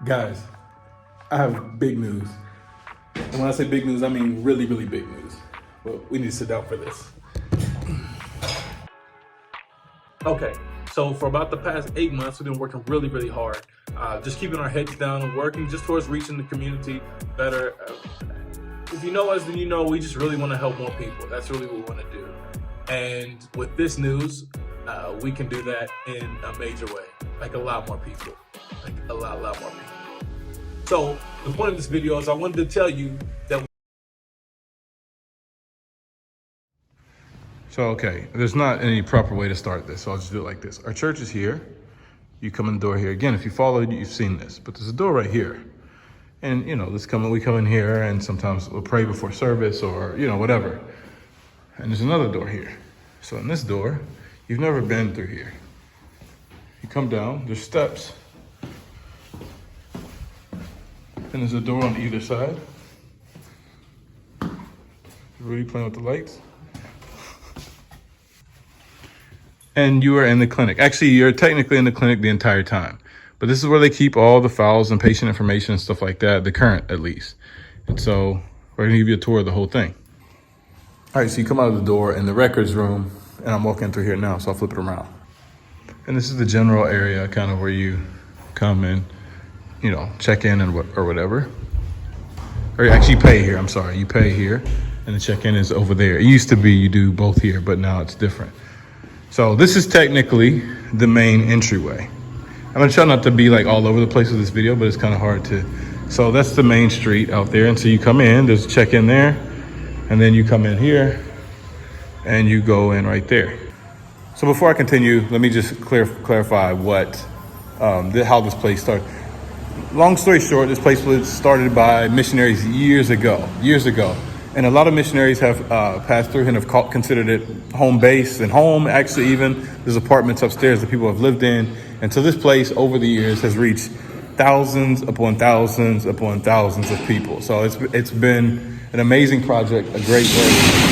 Guys, I have big news. And when I say big news, I mean really, really big news. But we need to sit down for this. Okay, so for about the past 8 months, we've been working really, really hard. Just keeping our heads down and working just towards reaching the community better. If you know us, then you know we just really want to help more people. That's really what we want to do. And with this news, we can do that in a major way. Like a lot more people. Like a lot more people. So the point of this video is I wanted to tell you that. So, okay, there's not any proper way to start this, so I'll just do it like this. Our church is here. You come in the door here. Again, if you followed, you've seen this, but there's a door right here. And, you know, we come in here and sometimes we'll pray before service or, you know, whatever. And there's another door here. So in this door, you've never been through here. You come down, there's steps. And there's a door on either side. Really playing with the lights. And you are in the clinic. Actually, you're technically in the clinic the entire time. But this is where they keep all the files and patient information and stuff like that, the current at least. And so we're gonna give you a tour of the whole thing. All right, so you come out of the door in the records room, and I'm walking through here now, so I'll flip it around. And this is the general area, kind of where you come and, you know, check in and or whatever. Or actually pay here, I'm sorry. You pay here, and the check-in is over there. It used to be you do both here, but now it's different. So this is technically the main entryway. I'm gonna try not to be like all over the place with this video, but it's kind of hard to. So that's the main street out there. And so you come in, there's a check-in there, and then you come in here and you go in right there. So before I continue, let me just clarify how this place started. Long story short, this place was started by missionaries years ago. And a lot of missionaries have passed through and have considered it home base and home. Actually, even there's apartments upstairs that people have lived in. And so this place over the years has reached thousands upon thousands upon thousands of people. So it's been an amazing project, a great place.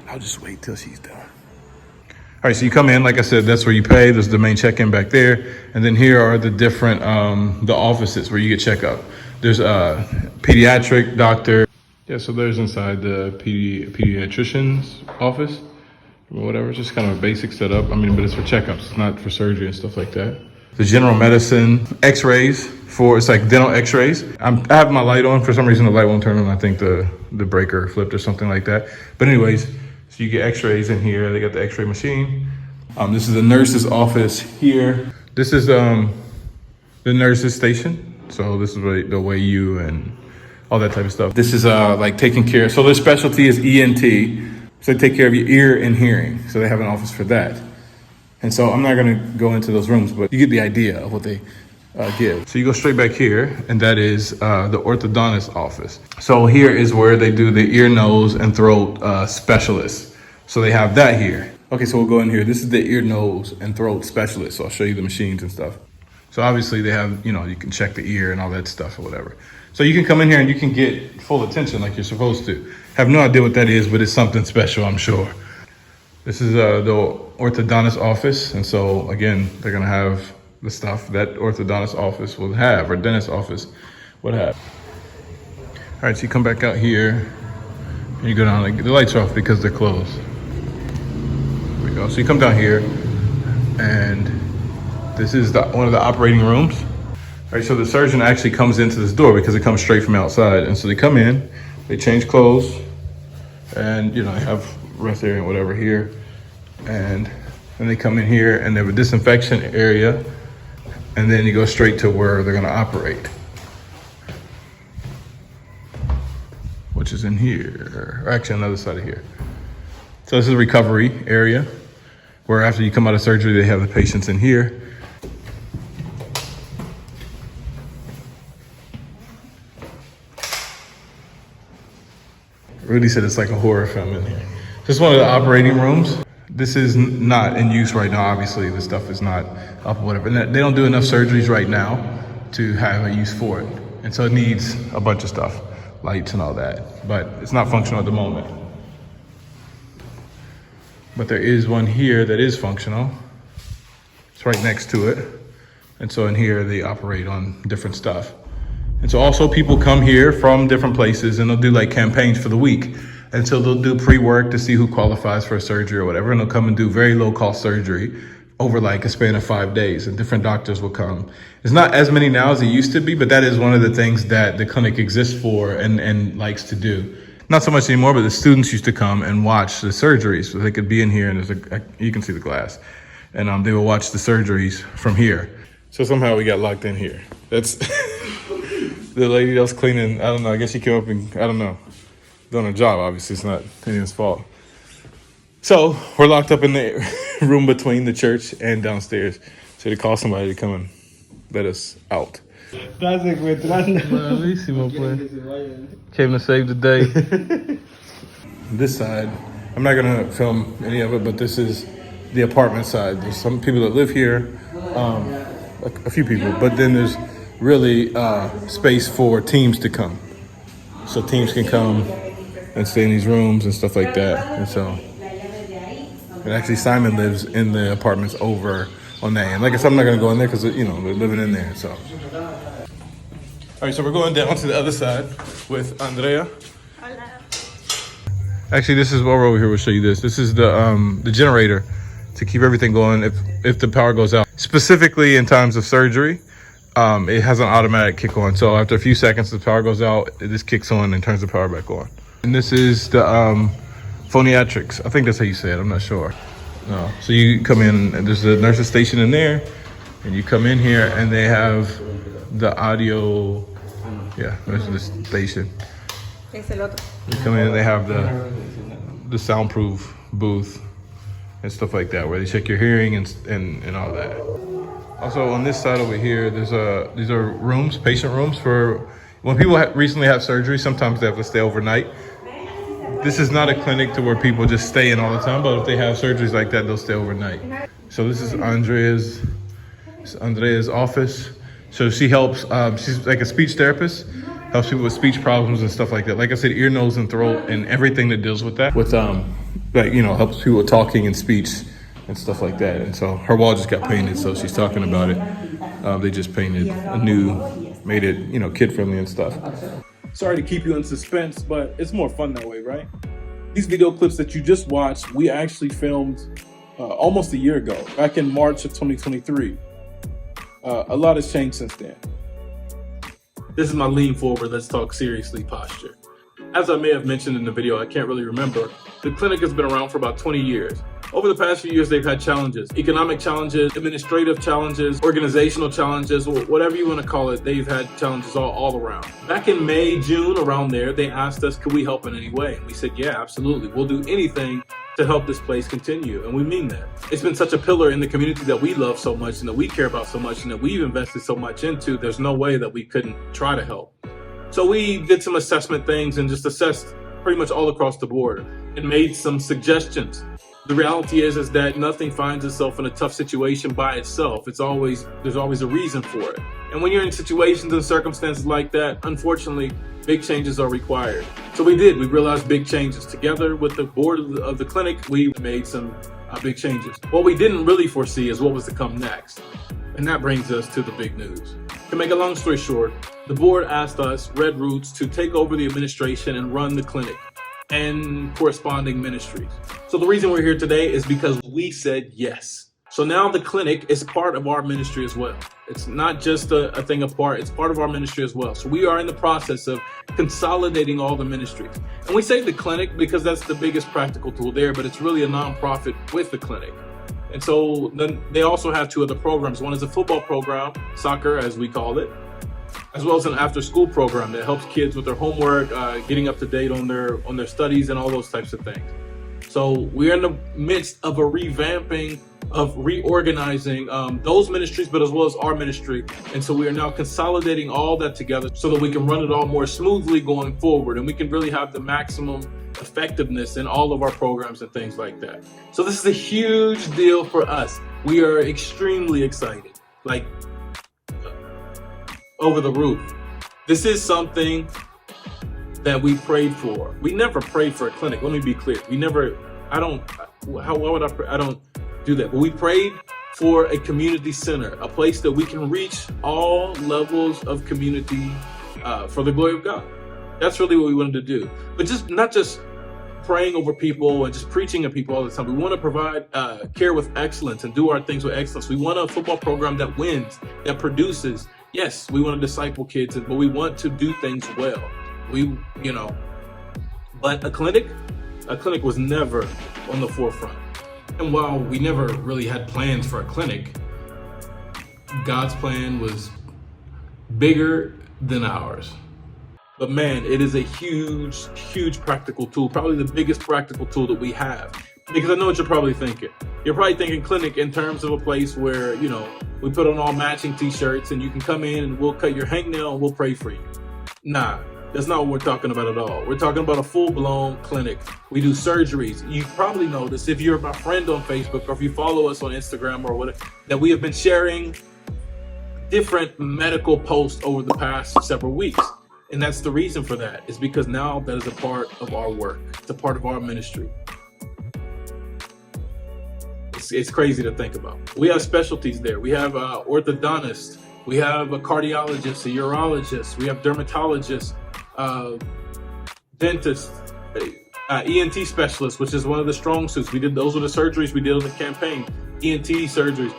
I'll just wait till she's done. All right, so you come in, like I said, that's where you pay. There's the main check-in back there. And then here are the different, the offices where you get checkup. There's a pediatric doctor. Yeah, so there's inside the pediatrician's office or whatever. It's just kind of a basic setup. I mean, but it's for checkups, it's not for surgery and stuff like that. The general medicine, x-rays it's like dental x-rays. I have my light on. For some reason, the light won't turn on. I think the breaker flipped or something like that. But anyways, so you get x-rays in here. They got the x-ray machine. This is the nurse's office here. This is the nurse's station. So this is the way you and all that type of stuff. This is like taking care. So their specialty is ENT. So they take care of your ear and hearing. So they have an office for that. And so I'm not going to go into those rooms, but you get the idea of what they give. So you go straight back here, and that is the orthodontist office. So here is where they do the ear, nose, and throat specialists. So they have that here. Okay, so we'll go in here. This is the ear, nose, and throat specialist. So I'll show you the machines and stuff. So obviously they have, you know, you can check the ear and all that stuff or whatever. So you can come in here and you can get full attention like you're supposed to. Have no idea what that is, but it's something special, I'm sure. This is the orthodontist office. And so again, they're gonna have the stuff that orthodontist office will have, or dentist office would have. All right, so you come back out here and you go down, like, the lights are off because they're closed. There we go. So you come down here and this is one of the operating rooms. All right, so the surgeon actually comes into this door because it comes straight from outside. And so they come in, they change clothes, and, you know, they have rest area and whatever here. And then they come in here and they have a disinfection area. And then you go straight to where they're gonna operate, which is in here, or actually on the other side of here. So this is a recovery area where after you come out of surgery, they have the patients in here. Rudy said it's like a horror film in here. This is one of the operating rooms. This is not in use right now. Obviously, this stuff is not up or whatever. And they don't do enough surgeries right now to have a use for it. And so it needs a bunch of stuff, lights and all that. But it's not functional at the moment. But there is one here that is functional. It's It's right next to it. And so in here, they operate on different stuff. And so also people come here from different places and they'll do like campaigns for the week. And so they'll do pre-work to see who qualifies for a surgery or whatever. And they'll come and do very low cost surgery over like a span of 5 days, and different doctors will come. It's not as many now as it used to be, but that is one of the things that the clinic exists for and likes to do. Not so much anymore, but the students used to come and watch the surgeries. So they could be in here and you can see the glass. And they will watch the surgeries from here. So somehow we got locked in here. That's the lady that was cleaning. I don't know, I guess she came up and, I don't know, doing her job. Obviously, it's not anyone's fault. So we're locked up in the room between the church and downstairs. So they call somebody to come and let us out. Estás secuestrando. Bravísimo, pues. Came to save the day. This side, I'm not gonna film any of it, but this is the apartment side. There's some people that live here, a few people, but then there's really space for teams to come. So teams can come and stay in these rooms and stuff like that. And so, and actually Simon lives in the apartments over on that end. Like I said, I'm not gonna go in there because, you know, they're living in there, so. All right, so we're going down to the other side with Andrea. Hola. Actually, this is while we're over here, we'll show you this. This is the generator to keep everything going if the power goes out. Specifically in times of surgery, it has an automatic kick on. So after a few seconds, the power goes out, this kicks on and turns the power back on. And this is the phoniatrics. I think that's how you say it. I'm not sure. No. So you come in and there's a nurse's station in there, and you come in here and they have the audio. Yeah, there's the station. Es el otro. You come in and they have the soundproof booth and stuff like that, where they check your hearing and all that. Also on this side over here, these are rooms, patient rooms for when people recently have surgery. Sometimes they have to stay overnight. This is not a clinic to where people just stay in all the time, but if they have surgeries like that, they'll stay overnight. So this is Andrea's office. So she helps, she's like a speech therapist, helps people with speech problems and stuff like that. Like I said, ear, nose, and throat and everything that deals with that. With, like, you know, helps people with talking and speech and stuff like that. And so her wall just got painted, so she's talking about it. They just painted made it, you know, kid-friendly and stuff. Sorry to keep you in suspense, but it's more fun that way, right? These video clips that you just watched, we actually filmed almost a year ago, back in March of 2023. A lot has changed since then. This is my lean forward, let's talk seriously posture. As I may have mentioned in the video, I can't really remember, the clinic has been around for about 20 years. Over the past few years, they've had challenges, economic challenges, administrative challenges, organizational challenges, or whatever you want to call it. They've had challenges all around. Back in May, June, around there, they asked us, could we help in any way? And we said, yeah, absolutely. We'll do anything to help this place continue. And we mean that. It's been such a pillar in the community that we love so much and that we care about so much and that we've invested so much into. There's no way that we couldn't try to help. So we did some assessment things and just assessed pretty much all across the board and made some suggestions. The reality is that nothing finds itself in a tough situation by itself. There's always a reason for it. And when you're in situations and circumstances like that, unfortunately, big changes are required. So we realized big changes. Together with the board of the clinic, we made some big changes. What we didn't really foresee is what was to come next. And that brings us to the big news. To make a long story short, the board asked us, Red Roots, to take over the administration and run the clinic and corresponding ministries. So the reason we're here today is because we said yes. So now the clinic is part of our ministry as well. It's not just a thing apart, it's part of our ministry as well. So we are in the process of consolidating all the ministries. And we say the clinic because that's the biggest practical tool there, but it's really a nonprofit with the clinic. And so then they also have two other programs. One is a football program, soccer as we call it, as well as an after-school program that helps kids with their homework, getting up to date on their studies and all those types of things. So we're in the midst of a revamping, of reorganizing those ministries, but as well as our ministry. And so we are now consolidating all that together so that we can run it all more smoothly going forward, and we can really have the maximum effectiveness in all of our programs and things like that. So this is a huge deal for us. We are extremely excited, like over the roof. This is something that we prayed for. We never prayed for a clinic. Let me be clear. I don't do that. But we prayed for a community center, a place that we can reach all levels of community for the glory of God. That's really what we wanted to do. But just not just praying over people and just preaching at people all the time. We want to provide care with excellence and do our things with excellence. We want a football program that wins, that produces. Yes, we want to disciple kids, but we want to do things well. But a clinic was never on the forefront. And while we never really had plans for a clinic, God's plan was bigger than ours. But man, it is a huge, huge practical tool, probably the biggest practical tool that we have. Because I know what you're probably thinking. You're probably thinking clinic in terms of a place where, we put on all matching t-shirts and you can come in and we'll cut your hangnail and we'll pray for you. Nah, that's not what we're talking about at all. We're talking about a full-blown clinic. We do surgeries. You probably noticed if you're my friend on Facebook or if you follow us on Instagram or whatever, that we have been sharing different medical posts over the past several weeks. And that's the reason for that, is because now that is a part of our work. It's a part of our ministry. It's crazy to think about. We have specialties there. We have orthodontists. We have a cardiologist, a urologist. We have dermatologists, dentists, ENT specialists, which is one of the strong suits. Those were the surgeries we did on the campaign. ENT surgeries.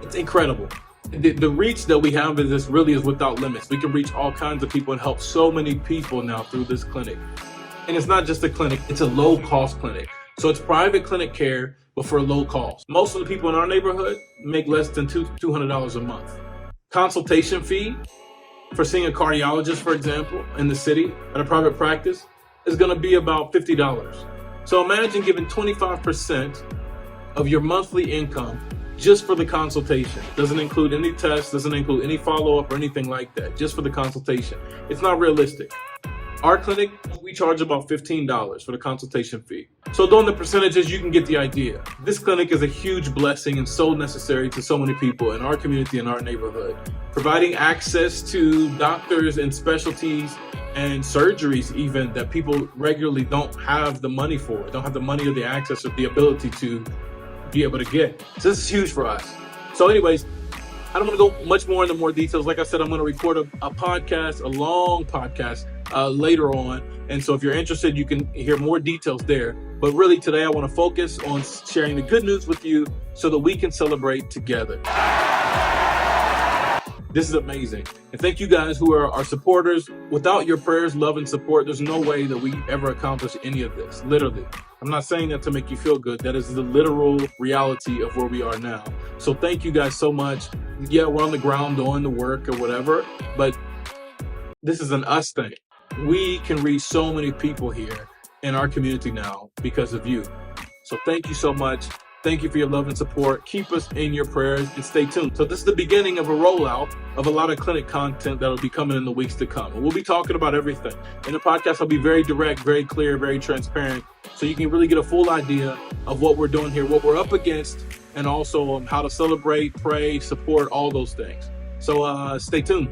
It's incredible. The reach that we have is without limits. We can reach all kinds of people and help so many people now through this clinic. And it's not just a clinic, it's a low-cost clinic. So it's private clinic care, but for a low cost. Most of the people in our neighborhood make less than $200 a month. Consultation fee for seeing a cardiologist, for example, in the city at a private practice is gonna be about $50. So imagine giving 25% of your monthly income just for the consultation. Doesn't include any tests, doesn't include any follow-up or anything like that, just for the consultation. It's not realistic. Our clinic, we charge about $15 for the consultation fee. So doing the percentages, you can get the idea. This clinic is a huge blessing and so necessary to so many people in our community, in our neighborhood. Providing access to doctors and specialties and surgeries even that people regularly don't have the money for, don't have the money or the access or the ability to be able to get. So this is huge for us. So anyways, I don't want to go much more into more details. Like I said, I'm going to record a podcast, a long podcast later on. And so if you're interested, you can hear more details there. But really today, I want to focus on sharing the good news with you so that we can celebrate together. This is amazing. And thank you guys who are our supporters. Without your prayers, love, and support, there's no way that we ever accomplish any of this, literally. I'm not saying that to make you feel good. That is the literal reality of where we are now. So thank you guys so much. Yeah, we're on the ground doing the work or whatever, but this is an us thing. We can reach so many people here in our community now because of you. So thank you so much. Thank you for your love and support. Keep us in your prayers and stay tuned. So this is the beginning of a rollout of a lot of clinic content that'll be coming in the weeks to come. And we'll be talking about everything. In the podcast, I'll be very direct, very clear, very transparent. So you can really get a full idea of what we're doing here, what we're up against, and also how to celebrate, pray, support, all those things. So stay tuned.